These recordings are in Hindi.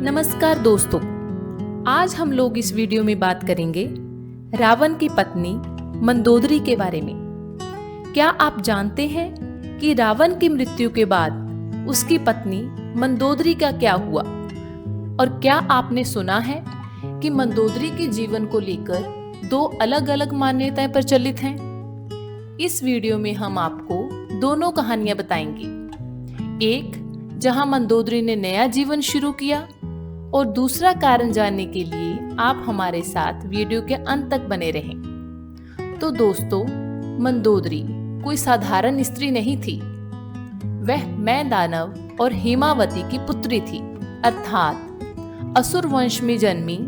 नमस्कार दोस्तों, आज हम लोग इस वीडियो में बात करेंगे रावण की पत्नी मंदोदरी के बारे में। क्या आप जानते हैं कि रावण की मृत्यु के बाद उसकी पत्नी मंदोदरी का क्या हुआ? और क्या आपने सुना है कि मंदोदरी के जीवन को लेकर दो अलग अलग मान्यताएं प्रचलित हैं? इस वीडियो में हम आपको दोनों कहानियां बताएंगे। एक जहां मंदोदरी ने नया जीवन शुरू किया, और दूसरा कारण जानने के लिए आप हमारे साथ वीडियो के अंत तक बने रहें। तो दोस्तों, मंदोदरी कोई साधारण स्त्री नहीं थी। वह मैदानव और हेमावती की पुत्री थी, अर्थात असुर वंश में जन्मी,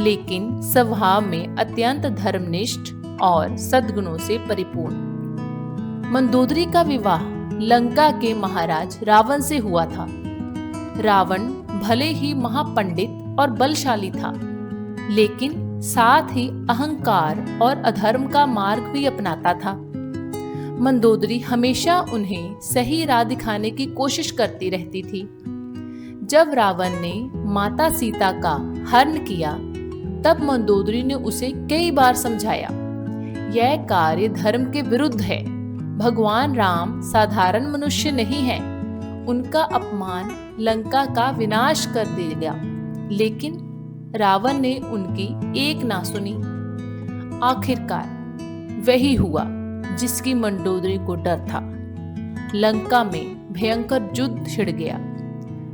लेकिन स्वभाव में अत्यंत धर्मनिष्ठ और सद्गुणों से परिपूर्ण। मंदोदरी का विवाह लंका के महाराज रावण से हुआ था। रावण भले ही महापंडित और बलशाली था, लेकिन साथ ही अहंकार और अधर्म का मार्ग भी अपनाता था। मंदोदरी हमेशा उन्हें सही राह दिखाने की कोशिश करती रहती थी। जब रावण ने माता सीता का हरण किया, तब मंदोदरी ने उसे कई बार समझाया, यह कार्य धर्म के विरुद्ध है। भगवान राम साधारण मनुष्य नहीं है, उनका अपमान लंका का विनाश कर देगा। लेकिन रावण ने उनकी एक ना सुनी। आखिरकार वही हुआ जिसकी मंदोदरी को डर था। लंका में भयंकर युद्ध छिड़ गया।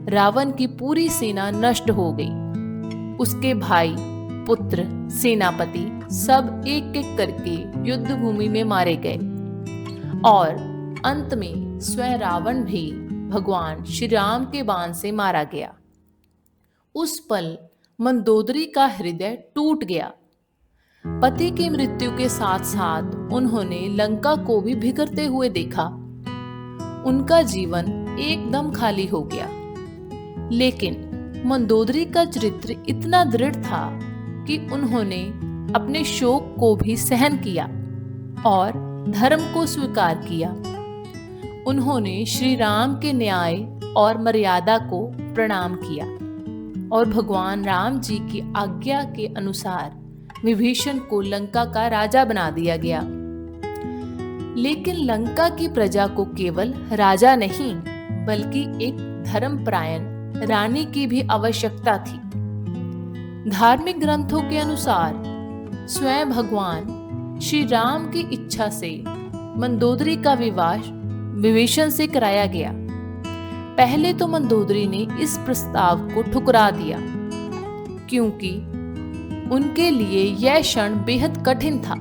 रावण की पूरी सेना नष्ट हो गई। उसके भाई, पुत्र, सेनापति सब एक एक करके युद्ध भूमि में मारे गए, और अंत में स्वयं रावण भी भगवान श्री राम के बाण से मारा गया। उस पल मंदोदरी का हृदय टूट गया। पति की मृत्यु के साथ साथ उन्होंने लंका को भी बिखरते हुए देखा। उनका जीवन एकदम खाली हो गया। लेकिन मंदोदरी का चरित्र इतना दृढ़ था कि उन्होंने अपने शोक को भी सहन किया और धर्म को स्वीकार किया। उन्होंने श्री राम के न्याय और मर्यादा को प्रणाम किया, और भगवान राम जी की आज्ञा के अनुसार विभीषण को लंका का राजा बना दिया गया। लेकिन लंका की प्रजा को केवल राजा नहीं, बल्कि एक धर्मपरायण रानी की भी आवश्यकता थी। धार्मिक ग्रंथों के अनुसार स्वयं भगवान श्री राम की इच्छा से मंदोदरी का विवाह विभीषण से कराया गया। पहले तो मंदोदरी ने इस प्रस्ताव को ठुकरा दिया, क्योंकि उनके लिए यह क्षण बेहद कठिन था।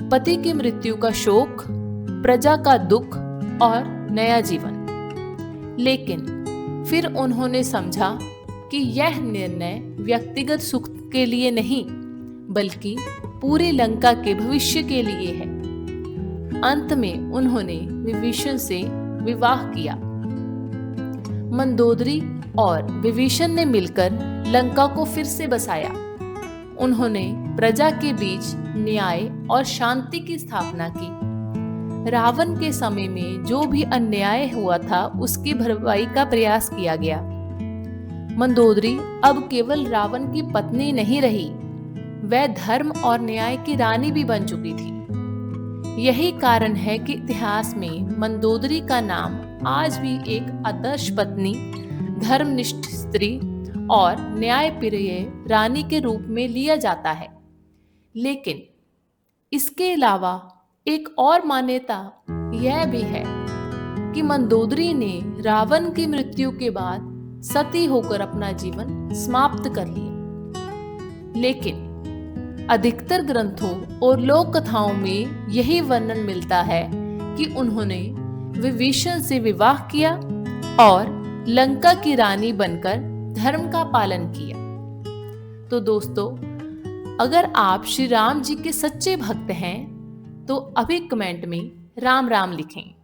पति की मृत्यु का शोक, प्रजा का दुख और नया जीवन। लेकिन फिर उन्होंने समझा कि यह निर्णय व्यक्तिगत सुख के लिए नहीं, बल्कि पूरी लंका के भविष्य के लिए है। अंत में उन्होंने विभीषण से विवाह किया। मंदोदरी और विभीषण ने मिलकर लंका को फिर से बसाया। उन्होंने प्रजा के बीच न्याय और शांति की स्थापना की। रावण के समय में जो भी अन्याय हुआ था, उसकी भरपाई का प्रयास किया गया। मंदोदरी अब केवल रावण की पत्नी नहीं रही, वह धर्म और न्याय की रानी भी बन चुकी थी। यही कारण है कि इतिहास में मंदोदरी का नाम आज भी एक आदर्श पत्नी, धर्मनिष्ठ स्त्री और न्यायप्रिय रानी के रूप में लिया जाता है। लेकिन इसके अलावा एक और मान्यता यह भी है कि मंदोदरी ने रावण की मृत्यु के बाद सती होकर अपना जीवन समाप्त कर लिया। लेकिन अधिकतर ग्रंथों और लोक कथाओं में यही वर्णन मिलता है कि उन्होंने विभीषण से विवाह किया और लंका की रानी बनकर धर्म का पालन किया। तो दोस्तों, अगर आप श्री राम जी के सच्चे भक्त हैं, तो अभी कमेंट में राम राम लिखें।